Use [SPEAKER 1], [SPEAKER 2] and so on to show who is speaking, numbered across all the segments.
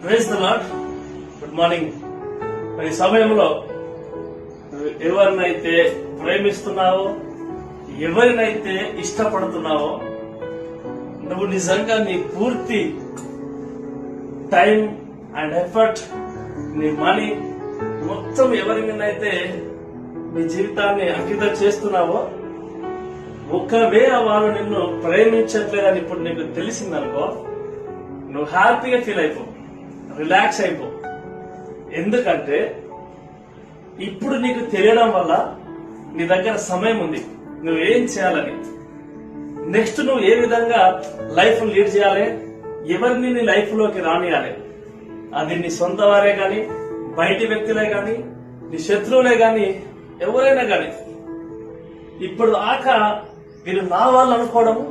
[SPEAKER 1] Praise the lord. Good morning. ఈ సమయంలో నువ్వు ఎవరినైతే ప్రేమిస్తున్నావో, ఎవరినైతే ఇష్టపడుతున్నావో, నువ్వు నిజంగా నీ పూర్తి టైం అండ్ ఎఫర్ట్, నీ మనీ మొత్తం ఎవరి మీదైతే నీ జీవితాన్ని అంకితం చేస్తున్నావో, ఒకవేళ వాళ్ళు నిన్ను ప్రేమించట్లేదని ఇప్పుడు నీకు తెలిసిందనుకో, నువ్వు హ్యాపీగా ఫీల్ అయిపో, రిలాక్స్ అయిపో. ఎందుకంటే ఇప్పుడు నీకు తెలియడం వల్ల నీ దగ్గర సమయం ఉంది నువ్వేం చేయాలని, నెక్స్ట్ నువ్వు ఏ విధంగా లైఫ్ లీడ్ చేయాలి, ఎవరిని నీ లైఫ్ లోకి రానియాలి. అది నీ సొంత వారే గాని, బయటి వ్యక్తులే గాని, నీ శత్రువులే గాని, ఎవరైనా గాని. ఇప్పుడు దాకా వీళ్ళు నా వాళ్ళు అనుకోవడము,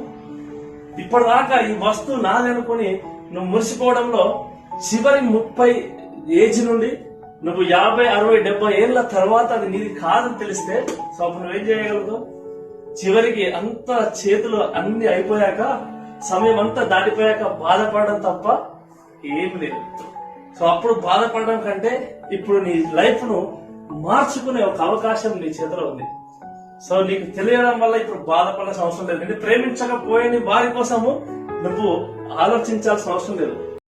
[SPEAKER 1] ఇప్పుడు దాకా ఈ వస్తువు నాది అనుకుని నువ్వు మురిసిపోవడంలో, చివరి 30 ఏజ్ నుండి నువ్వు 50, 60, 70 ఏళ్ల తర్వాత అది నీది కాదని తెలిస్తే సో అప్పుడు నువ్వేం చేయగలదు? చివరికి అంత చేతులు అన్ని అయిపోయాక, సమయం అంతా దాటిపోయాక బాధపడడం తప్ప ఏం లేదు. సో అప్పుడు బాధపడడం కంటే ఇప్పుడు నీ లైఫ్ ను మార్చుకునే ఒక అవకాశం నీ చేతిలో ఉంది. సో నీకు తెలియడం వల్ల ఇప్పుడు బాధపడాల్సిన అవసరం లేదు. నేను ప్రేమించకపోయే నీ భార్య కోసము నువ్వు ఆలోచించాల్సిన అవసరం లేదు.